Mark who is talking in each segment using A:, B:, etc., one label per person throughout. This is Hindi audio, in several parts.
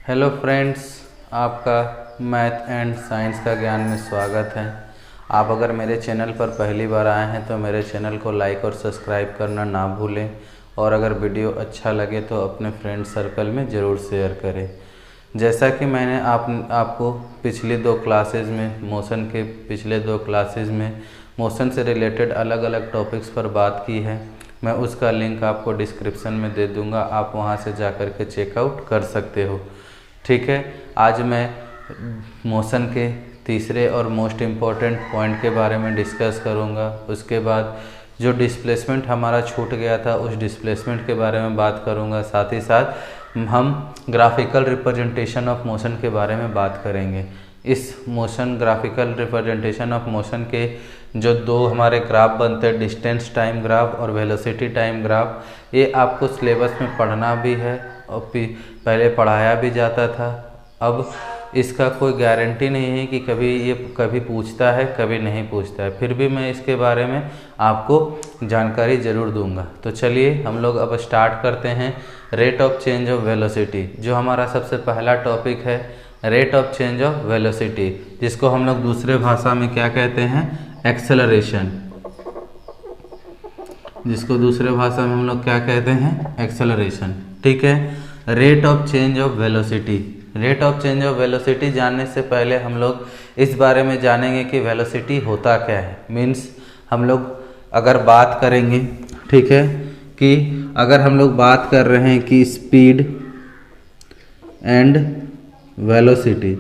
A: हेलो फ्रेंड्स, आपका मैथ एंड साइंस का ज्ञान में स्वागत है। आप अगर मेरे चैनल पर पहली बार आए हैं तो मेरे चैनल को लाइक और सब्सक्राइब करना ना भूलें, और अगर वीडियो अच्छा लगे तो अपने फ्रेंड सर्कल में ज़रूर शेयर करें। जैसा कि मैंने आपको पिछले दो क्लासेस में मोशन से रिलेटेड अलग अलग टॉपिक्स पर बात की है, मैं उसका लिंक आपको डिस्क्रिप्शन में दे दूंगा, आप वहां से जाकर के चेकआउट कर सकते हो। ठीक है, आज मैं मोशन के तीसरे और मोस्ट इम्पॉर्टेंट पॉइंट के बारे में डिस्कस करूंगा। उसके बाद जो डिस्प्लेसमेंट हमारा छूट गया था उस डिस्प्लेसमेंट के बारे में बात करूंगा। साथ ही साथ हम ग्राफिकल रिप्रेजेंटेशन ऑफ मोशन के बारे में बात करेंगे। इस ग्राफिकल रिप्रेजेंटेशन ऑफ मोशन के जो दो हमारे ग्राफ बनते हैं, डिस्टेंस टाइम ग्राफ और वेलोसिटी टाइम ग्राफ, ये आपको सिलेबस में पढ़ना भी है और पहले पढ़ाया भी जाता था। अब इसका कोई गारंटी नहीं है कि कभी पूछता है कभी नहीं पूछता है, फिर भी मैं इसके बारे में आपको जानकारी ज़रूर दूंगा। तो चलिए हम लोग अब स्टार्ट करते हैं। Rate of change of velocity, जो हमारा सबसे पहला टॉपिक है, rate of change of velocity, जिसको हम लोग दूसरे भाषा में क्या कहते हैं, एक्सेलरेशन। जिसको दूसरे भाषा में हम लोग क्या कहते हैं, एक्सेलरेशन। ठीक है, rate of change of velocity. Rate of change of velocity जानने से पहले हम लोग इस बारे में जानेंगे कि वेलोसिटी होता क्या है। मीन्स हम लोग अगर बात करेंगे, ठीक है, कि अगर हम लोग बात कर रहे हैं कि स्पीड एंड वेलोसिटी,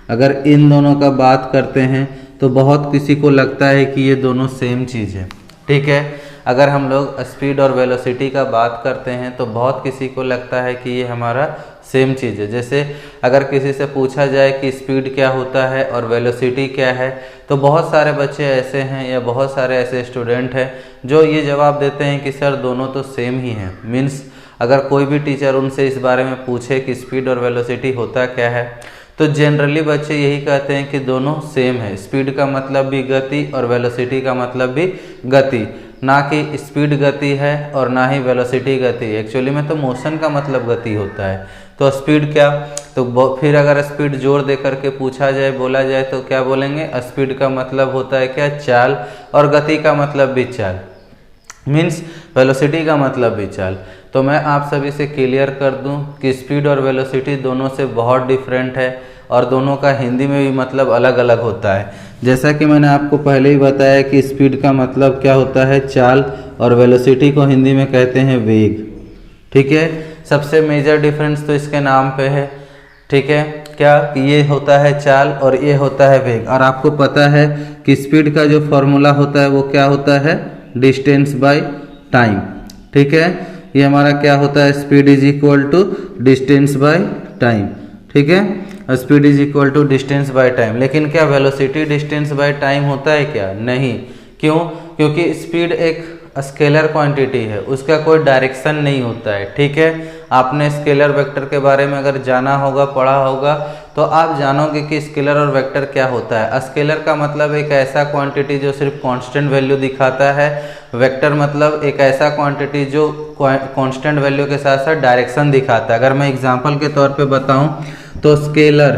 A: अगर इन दोनों का बात करते हैं तो बहुत किसी को लगता है कि ये दोनों सेम चीज़ है। ठीक है, अगर हम लोग स्पीड और वेलोसिटी का बात करते हैं तो बहुत किसी को लगता है कि ये हमारा सेम चीज़ है। जैसे अगर किसी से पूछा जाए कि स्पीड क्या होता है और वेलोसिटी क्या है, तो बहुत सारे बच्चे ऐसे हैं या बहुत सारे ऐसे स्टूडेंट हैं जो ये जवाब देते हैं कि सर दोनों तो सेम ही हैं। मीन्स अगर कोई भी टीचर उनसे इस बारे में पूछे कि स्पीड और वेलोसिटी होता क्या है, तो जनरली बच्चे यही कहते हैं कि दोनों सेम है। स्पीड का मतलब भी गति और वेलोसिटी का मतलब भी गति, ना कि स्पीड गति है और ना ही वेलोसिटी गति। एक्चुअली में तो मोशन का मतलब गति होता है, तो स्पीड क्या, तो फिर अगर स्पीड जोर दे करके पूछा जाए, बोला जाए तो क्या बोलेंगे, स्पीड का मतलब होता है क्या, चाल, और गति का मतलब भी चाल। मीन्स वेलोसिटी का मतलब भी चाल। तो मैं आप सभी से क्लियर कर दूं कि स्पीड और वेलोसिटी दोनों से बहुत डिफरेंट है और दोनों का हिंदी में भी मतलब अलग अलग होता है। जैसा कि मैंने आपको पहले ही बताया कि स्पीड का मतलब क्या होता है, चाल, और वेलोसिटी को हिंदी में कहते हैं वेग। ठीक है, सबसे मेजर डिफरेंस तो इसके नाम पे है। ठीक है, क्या, ये होता है चाल और ये होता है वेग। और आपको पता है कि स्पीड का जो फॉर्मूला होता है वो क्या होता है, डिस्टेंस बाय टाइम। ठीक है, ये हमारा क्या होता है, speed is equal to distance by time. ठीक है, speed is equal to distance by time. लेकिन क्या वेलोसिटी डिस्टेंस बाय टाइम होता है क्या, नहीं। क्यों, क्योंकि स्पीड एक स्केलर क्वांटिटी है, उसका कोई डायरेक्शन नहीं होता है। ठीक है, आपने स्केलर वेक्टर के बारे में अगर जाना होगा, पढ़ा होगा, तो आप जानोगे कि स्केलर और वेक्टर क्या होता है। स्केलर का मतलब एक ऐसा क्वांटिटी जो सिर्फ कांस्टेंट वैल्यू दिखाता है, वेक्टर मतलब एक ऐसा क्वांटिटी जो कांस्टेंट वैल्यू के साथ साथ डायरेक्शन दिखाता है। अगर मैं एग्जांपल के तौर पे बताऊं तो स्केलर,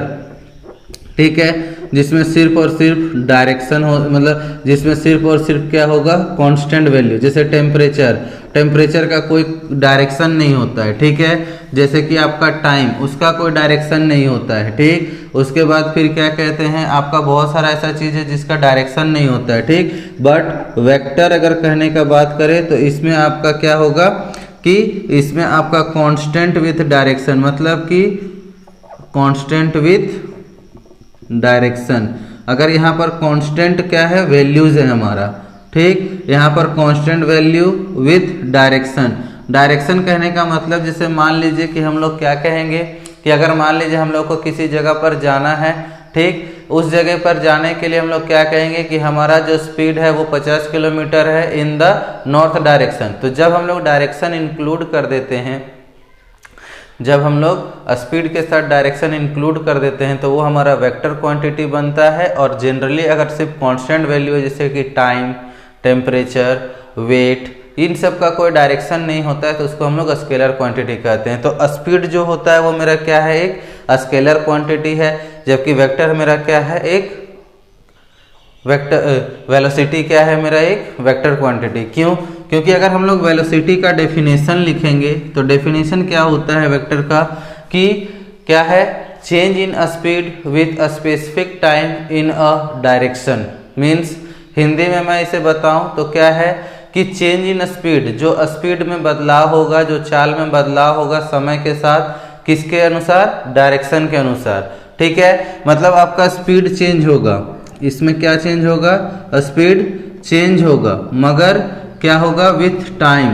A: ठीक है, जिसमें सिर्फ और सिर्फ डायरेक्शन हो, मतलब जिसमें सिर्फ और सिर्फ क्या होगा, कांस्टेंट वैल्यू। जैसे टेम्परेचर का कोई डायरेक्शन नहीं होता है। ठीक है, जैसे कि आपका टाइम, उसका कोई डायरेक्शन नहीं होता है। ठीक, उसके बाद फिर क्या कहते हैं, आपका बहुत सारा ऐसा चीज़ है जिसका डायरेक्शन नहीं होता है। ठीक, बट वेक्टर अगर कहने का बात करें तो इसमें आपका क्या होगा कि इसमें आपका कांस्टेंट विथ डायरेक्शन, मतलब कि कांस्टेंट विथ डायरेक्शन। अगर यहाँ पर कांस्टेंट क्या है, वैल्यूज है हमारा। ठीक, यहाँ पर constant value with direction. Direction कहने का मतलब, जैसे मान लीजिए कि हम लोग क्या कहेंगे कि अगर मान लीजिए हम लोग को किसी जगह पर जाना है, ठीक, उस जगह पर जाने के लिए हम लोग क्या कहेंगे कि हमारा जो स्पीड है वो 50 किलोमीटर है इन द नॉर्थ डायरेक्शन। तो जब हम लोग डायरेक्शन इंक्लूड कर देते हैं, जब हम लोग स्पीड के साथ डायरेक्शन इंक्लूड कर देते हैं तो वो हमारा वेक्टर क्वांटिटी बनता है। और जनरली अगर सिर्फ कांस्टेंट वैल्यू है, जैसे कि टाइम, टेम्परेचर, वेट, इन सब का कोई डायरेक्शन नहीं होता है, तो उसको हम लोग स्केलर क्वांटिटी कहते हैं। तो स्पीड जो होता है वो मेरा क्या है, एक स्केलर क्वांटिटी है, जबकि वेक्टर मेरा क्या है, एक वेक्टर वेलोसिटी क्या है मेरा, एक वेक्टर क्वांटिटी। क्यों? क्योंकि अगर हम लोग वेलोसिटी का डेफिनेशन लिखेंगे तो डेफिनेशन क्या होता है वेक्टर का, कि क्या है, change in speed with a specific time in a direction. Means Hindi में मैं इसे बताऊं तो क्या है कि चेंज इन स्पीड, जो स्पीड में बदलाव होगा, जो चाल में बदलाव होगा समय के साथ, किसके अनुसार, डायरेक्शन के अनुसार। ठीक है, मतलब आपका स्पीड चेंज होगा, इसमें क्या चेंज होगा, स्पीड चेंज होगा, मगर क्या होगा, with time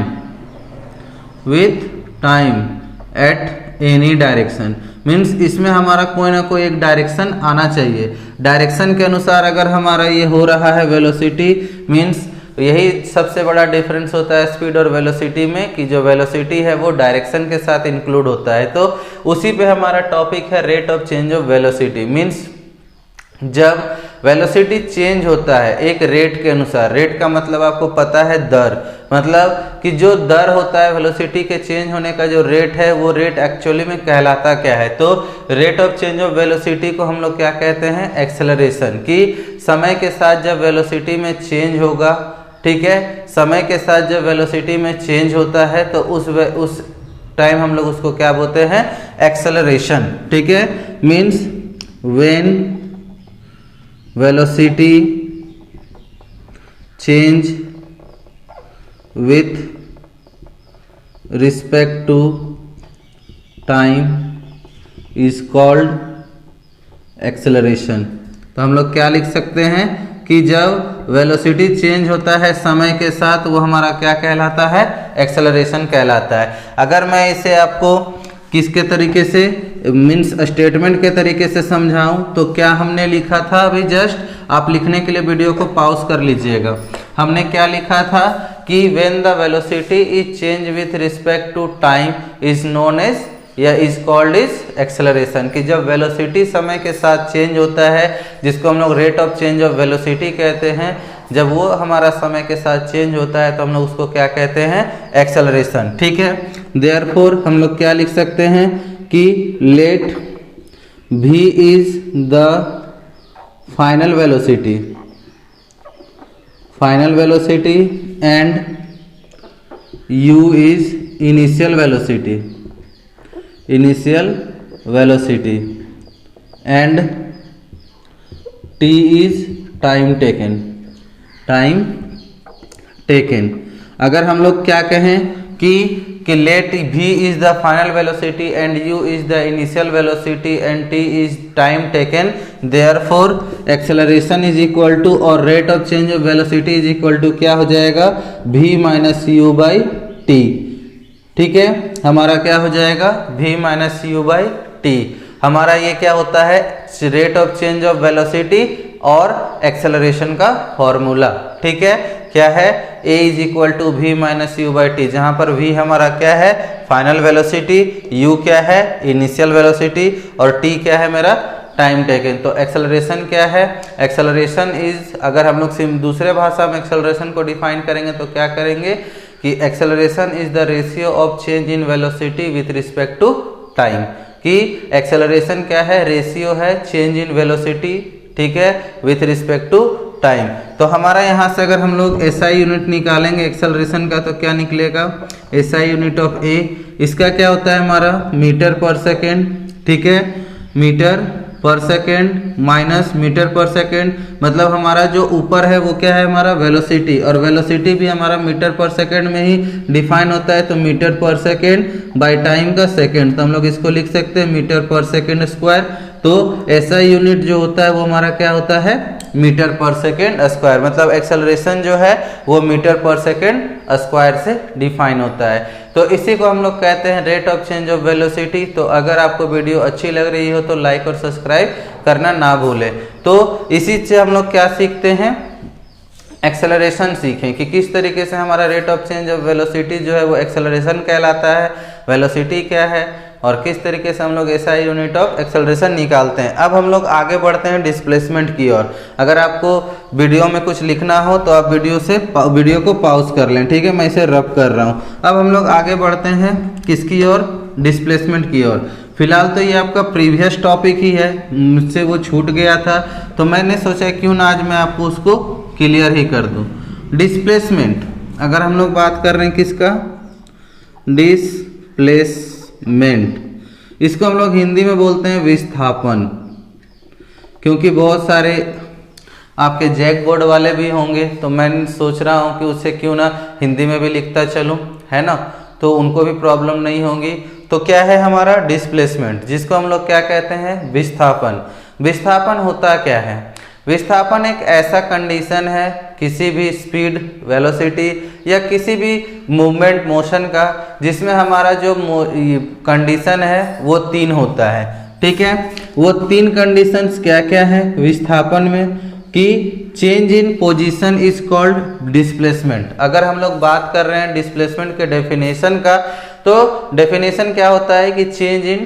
A: at any direction. Means इसमें हमारा कोई ना कोई एक डायरेक्शन आना चाहिए। डायरेक्शन के अनुसार अगर हमारा ये हो रहा है वेलोसिटी, मीन्स यही सबसे बड़ा डिफरेंस होता है स्पीड और वेलोसिटी में, कि जो वेलोसिटी है वो डायरेक्शन के साथ इंक्लूड होता है। तो उसी पे हमारा टॉपिक है rate of change of velocity. Means जब वेलोसिटी चेंज होता है एक रेट के अनुसार, रेट का मतलब आपको पता है दर, मतलब कि जो दर होता है वेलोसिटी के चेंज होने का जो रेट है, वो रेट एक्चुअली में कहलाता क्या है, तो rate of change of velocity को हम लोग क्या कहते हैं, एक्सेलरेशन। कि समय के साथ जब वेलोसिटी में चेंज होगा, ठीक है, समय के साथ जब वेलोसिटी में चेंज होता है तो उस टाइम हम लोग उसको क्या बोलते हैं, एक्सेलरेशन। ठीक है, means when velocity change with respect to time is called acceleration। तो हम लोग क्या लिख सकते हैं कि जब वेलोसिटी चेंज होता है समय के साथ, वो हमारा क्या कहलाता है, एक्सेलरेशन कहलाता है। अगर मैं इसे आपको किसके तरीके से, मीन्स स्टेटमेंट के तरीके से समझाऊं तो क्या हमने लिखा था, अभी जस्ट आप लिखने के लिए वीडियो को पॉज कर लीजिएगा। हमने क्या लिखा था कि when the velocity is change with respect to time is known as या इज कॉल्ड इज एक्सेलरेशन। कि जब वेलोसिटी समय के साथ चेंज होता है, जिसको हम लोग rate of change of velocity कहते हैं, जब वो हमारा समय के साथ चेंज होता है तो हम लोग उसको क्या कहते हैं, एक्सेलरेशन। ठीक है, देयरफॉर हम लोग क्या लिख सकते हैं कि let v is the final velocity and u is initial velocity and t is time taken. अगर हम लोग क्या कहें कि let v is the final velocity and u is the initial velocity and t is time taken, therefore acceleration is equal to, और rate of change of velocity is equal to क्या हो जाएगा, v minus U by T. ठीक है, हमारा क्या हो जाएगा, v minus U by T. हमारा ये क्या होता है, rate of change of velocity और एक्सेलरेशन का फॉर्मूला। ठीक है, क्या है, a is equal to V minus U by T, जहां पर v हमारा क्या है, फाइनल वेलोसिटी, u क्या है, इनिशियल वेलोसिटी, और t क्या है मेरा, टाइम टेकन। तो एक्सेलरेशन क्या है, एक्सेलरेशन इज, अगर हम लोग दूसरे भाषा में एक्सेलरेशन को डिफाइन करेंगे तो क्या करेंगे कि acceleration is the ratio of change in velocity with respect to time. कि एक्सेलरेशन क्या है, रेशियो है चेंज इन वेलोसिटी, ठीक है, विथ रिस्पेक्ट टू टाइम। तो हमारा यहाँ से अगर हम लोग SI यूनिट निकालेंगे एक्सेलरेशन का तो क्या निकलेगा, SI यूनिट ऑफ A, इसका क्या होता है हमारा, मीटर पर सेकेंड। ठीक है, मीटर पर सेकेंड माइनस मीटर पर सेकेंड, मतलब हमारा जो ऊपर है वो क्या है, हमारा वेलोसिटी, और वेलोसिटी भी हमारा मीटर पर सेकेंड में ही डिफाइन होता है। तो मीटर पर सेकेंड बाय टाइम का सेकेंड, तो हम लोग इसको लिख सकते हैं मीटर पर सेकेंड स्क्वायर। तो SI यूनिट जो होता है वो हमारा क्या होता है, मीटर पर सेकेंड स्क्वायर, मतलब एक्सेलरेशन जो है वो मीटर पर सेकेंड स्क्वायर से डिफाइन होता है। तो इसी को हम लोग कहते हैं rate of change of velocity. तो अगर आपको वीडियो अच्छी लग रही हो तो लाइक और सब्सक्राइब करना ना भूलें। तो इसी से हम लोग क्या सीखते हैं, एक्सेलरेशन सीखें कि किस तरीके से हमारा rate of change of velocity जो है वो एक्सेलरेशन कहलाता है, वेलोसिटी क्या है, और किस तरीके से हम लोग SI यूनिट ऑफ एक्सेलरेशन निकालते हैं। अब हम लोग आगे बढ़ते हैं डिस्प्लेसमेंट की ओर। अगर आपको वीडियो में कुछ लिखना हो तो आप वीडियो को पॉज कर लें, ठीक है, मैं इसे रब कर रहा हूँ। अब हम लोग आगे बढ़ते हैं किसकी ओर, डिस्प्लेसमेंट की ओर। फिलहाल तो ये आपका प्रीवियस टॉपिक ही है, मुझसे वो छूट गया था, तो मैंने सोचा क्यों ना आज मैं आपको उसको क्लियर ही कर दूं। डिस्प्लेसमेंट, अगर हम लोग बात कर रहे हैं किसका, डिस्प्लेसमेंट, इसको हम लोग हिंदी में बोलते हैं विस्थापन, क्योंकि बहुत सारे आपके जैक बोर्ड वाले भी होंगे, तो मैं सोच रहा हूँ कि उससे क्यों ना हिंदी में भी लिखता चलूँ, है ना, तो उनको भी प्रॉब्लम नहीं होगी। तो क्या है हमारा डिस्प्लेसमेंट, जिसको हम लोग क्या कहते हैं, विस्थापन। विस्थापन होता क्या है, विस्थापन एक ऐसा कंडीशन है किसी भी स्पीड, वेलोसिटी या किसी भी मूवमेंट, मोशन का, जिसमें हमारा जो कंडीशन है वो 3 होता है। ठीक है, वो 3 कंडीशंस क्या क्या है विस्थापन में, कि change in position is called displacement. अगर हम लोग बात कर रहे हैं डिस्प्लेसमेंट के डेफिनेशन का, तो डेफिनेशन क्या होता है कि चेंज इन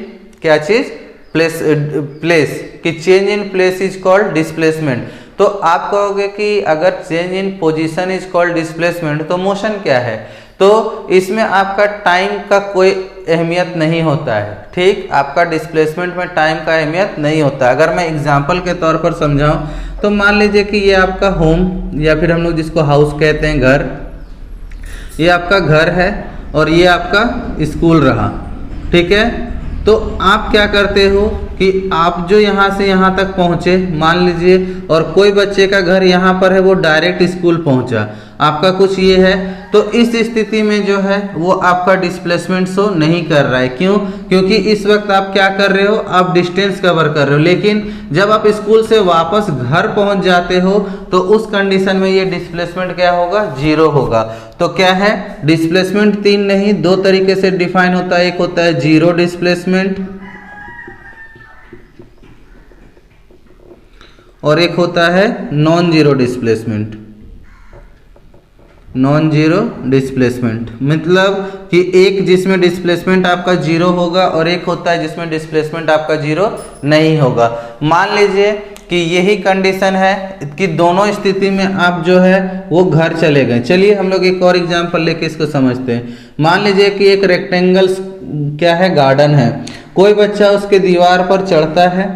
A: क्या चीज, प्लेस, कि change in place is called displacement. तो आप कहोगे कि अगर change in position is called displacement, तो मोशन क्या है, तो इसमें आपका टाइम का कोई अहमियत नहीं होता है। ठीक, आपका डिस्प्लेसमेंट में टाइम का अहमियत नहीं होता। अगर मैं एग्जांपल के तौर पर समझाऊं, तो मान लीजिए कि ये आपका होम, या फिर हम लोग जिसको हाउस कहते हैं, घर, ये आपका घर है और ये आपका स्कूल रहा। ठीक है, तो आप क्या करते हो कि आप जो यहाँ से यहाँ तक पहुँचे, मान लीजिए, और कोई बच्चे का घर यहाँ पर है, वो डायरेक्ट स्कूल पहुँचा, आपका कुछ ये है, तो इस स्थिति में जो है वो आपका डिस्प्लेसमेंट शो नहीं कर रहा है। क्यों? क्योंकि इस वक्त आप क्या कर रहे हो, आप डिस्टेंस कवर कर रहे हो, लेकिन जब आप स्कूल से वापस घर पहुंच जाते हो तो उस कंडीशन में ये डिस्प्लेसमेंट क्या होगा, 0 होगा। तो क्या है डिस्प्लेसमेंट, 3 नहीं 2 तरीके से डिफाइन होता है। एक होता है 0 डिस्प्लेसमेंट और एक होता है non zero displacement. Non zero displacement मतलब कि एक जिसमें डिस्प्लेसमेंट आपका 0 होगा और एक होता है जिसमें डिस्प्लेसमेंट आपका 0 नहीं होगा। मान लीजिए कि यही कंडीशन है कि दोनों स्थिति में आप जो है वो घर चले गए। चलिए हम लोग एक और एग्जांपल लेके इसको समझते हैं। मान लीजिए कि एक रेक्टेंगल क्या है, गार्डन है, कोई बच्चा उसके दीवार पर चढ़ता है,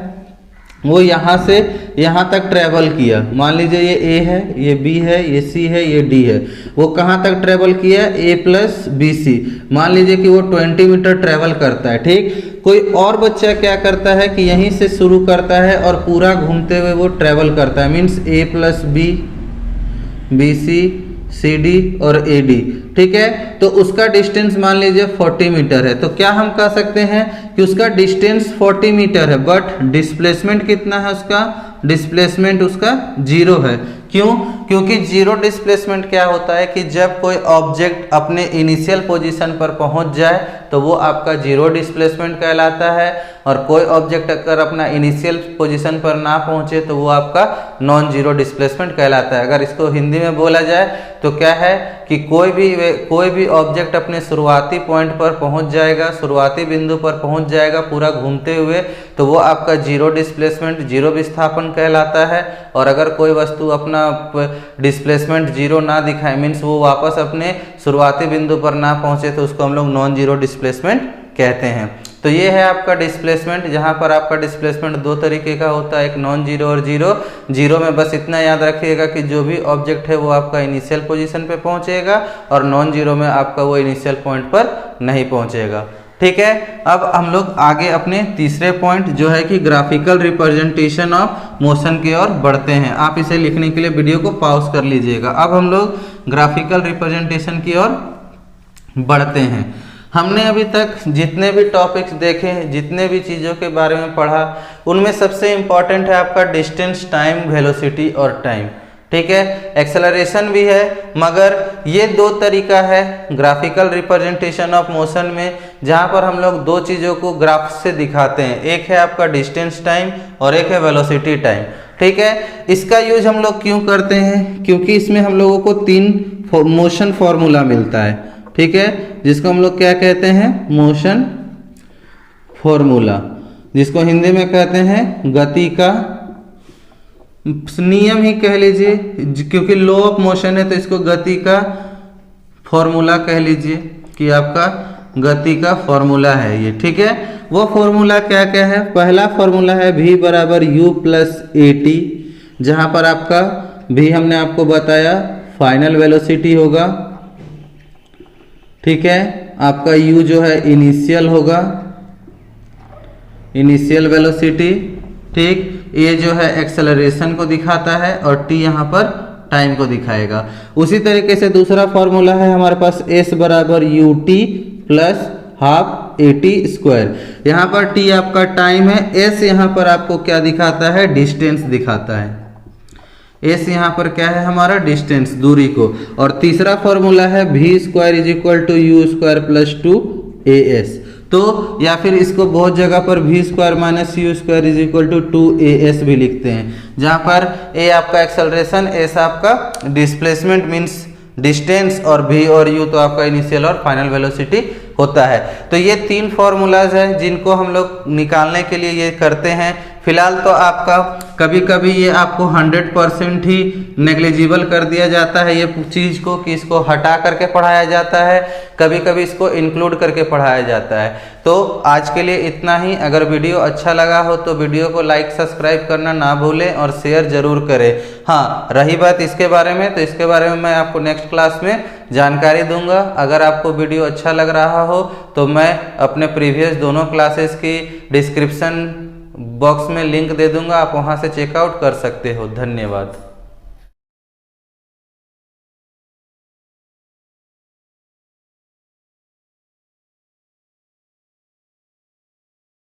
A: वो यहाँ से यहाँ तक ट्रेवल किया। मान लीजिए ये ए है, ये बी है, ये सी है, ये डी है। वो कहाँ तक ट्रेवल किया, ए प्लस बी सी। मान लीजिए कि वो 20 मीटर ट्रेवल करता है। ठीक, कोई और बच्चा क्या करता है कि यहीं से शुरू करता है और पूरा घूमते हुए वो ट्रेवल करता है, means A plus B, B C, C D और ए डी। ठीक है, तो उसका डिस्टेंस मान लीजिए 40 मीटर है। तो क्या हम कह सकते हैं कि उसका डिस्टेंस 40 मीटर है, बट डिस्प्लेसमेंट कितना है उसका, डिस्प्लेसमेंट उसका 0 है। क्यों? क्योंकि 0 डिस्प्लेसमेंट क्या होता है कि जब कोई ऑब्जेक्ट अपने इनिशियल पोजीशन पर पहुंच जाए तो वो आपका 0 डिस्प्लेसमेंट कहलाता है, और कोई ऑब्जेक्ट अगर अपना इनिशियल पोजीशन पर ना पहुंचे तो वो आपका नॉन जीरो डिस्प्लेसमेंट कहलाता है। अगर इसको हिंदी में बोला जाए तो क्या है कि कोई भी ऑब्जेक्ट अपने शुरुआती पॉइंट पर पहुंच जाएगा, शुरुआती बिंदु पर पहुंच जाएगा पूरा घूमते हुए, तो वो आपका 0 डिस्प्लेसमेंट, 0 विस्थापन कहलाता है। और अगर कोई वस्तु अपना डिस्प्लेसमेंट 0 ना दिखाए, मीन्स वो वापस अपने शुरुआती बिंदु पर ना पहुंचे, तो उसको हम लोग नॉन जीरो डिस्प्लेसमेंट कहते हैं। तो ये है आपका डिस्प्लेसमेंट, जहां पर आपका डिस्प्लेसमेंट 2 तरीके का होता है, एक नॉन जीरो और जीरो। जीरो में बस इतना याद रखिएगा कि जो भी ऑब्जेक्ट है वो आपका इनिशियल पोजीशन पे पहुंचेगा, और नॉन जीरो में आपका वो इनिशियल पॉइंट पर नहीं पहुंचेगा। ठीक है, अब हम लोग आगे अपने तीसरे पॉइंट जो है कि ग्राफिकल रिप्रेजेंटेशन ऑफ मोशन की ओर बढ़ते हैं। आप इसे लिखने के लिए वीडियो को पॉज कर लीजिएगा। अब हम लोग ग्राफिकल रिप्रेजेंटेशन की ओर बढ़ते हैं। हमने अभी तक जितने भी टॉपिक्स देखे, जितने भी चीज़ों के बारे में पढ़ा, उनमें सबसे इम्पॉर्टेंट है आपका डिस्टेंस, टाइम, वेलोसिटी और टाइम। ठीक है, एक्सेलरेशन भी है, मगर ये 2 तरीका है ग्राफिकल रिप्रेजेंटेशन ऑफ मोशन में, जहाँ पर हम लोग 2 चीज़ों को ग्राफ से दिखाते हैं। एक है आपका डिस्टेंस टाइम और एक है वेलोसिटी टाइम। ठीक है, इसका यूज हम लोग क्यों करते हैं, क्योंकि इसमें हम लोगों को 3 मोशन फॉर्मूला मिलता है। ठीक है, जिसको हम लोग क्या कहते हैं, मोशन फॉर्मूला, जिसको हिंदी में कहते हैं गति का नियम ही कह लीजिए, क्योंकि लॉ ऑफ मोशन है तो इसको गति का फॉर्मूला कह लीजिए, कि आपका गति का फॉर्मूला है ये, ठीक है। वो फॉर्मूला क्या क्या है? पहला फॉर्मूला है v बराबर u प्लस ए टी, जहां पर आपका v हमने आपको बताया फाइनल वेलोसिटी होगा, ठीक है। आपका u जो है इनिशियल होगा, इनिशियल वेलोसिटी, ठीक। ये जो है एक्सेलरेशन को दिखाता है और t यहाँ पर टाइम को दिखाएगा। उसी तरीके से दूसरा फॉर्मूला है हमारे पास s बराबर U T plus half A T square. यहाँ पर t आपका टाइम है, s यहाँ पर आपको क्या दिखाता है? डिस्टेंस दिखाता है। s यहाँ पर क्या है? हमारा डिस्टेंस, दूरी को। और तीसरा फॉर्मूला है v square is equal to U square plus 2as। तो या फिर इसको बहुत जगह पर v square minus U square is equal to 2as भी लिखते हैं, जहाँ पर a आपका एक्सेलरेशन, s आपका डिस्प्लेसमेंट मीन्स डिस्टेंस, और v और u तो आपका इनिशियल और फाइनल वेलोसिटी होता है। तो ये तीन फॉर्मूलाज हैं जिनको हम लोग निकालने के लिए ये करते हैं। फिलहाल तो आपका कभी कभी ये आपको 100% ही नेग्लिजिबल कर दिया जाता है ये चीज़ को, कि इसको हटा करके पढ़ाया जाता है, कभी कभी इसको इंक्लूड करके पढ़ाया जाता है। तो आज के लिए इतना ही। अगर वीडियो अच्छा लगा हो तो वीडियो को लाइक सब्सक्राइब करना ना भूलें और शेयर जरूर करें। हाँ, रही बात इसके बारे में, तो इसके बारे में मैं आपको नेक्स्ट क्लास में जानकारी दूंगा। अगर आपको वीडियो अच्छा लग रहा हो तो मैं अपने प्रीवियस दोनों क्लासेस की डिस्क्रिप्शन बॉक्स में लिंक दे दूंगा, आप वहां से चेकआउट कर सकते हो। धन्यवाद।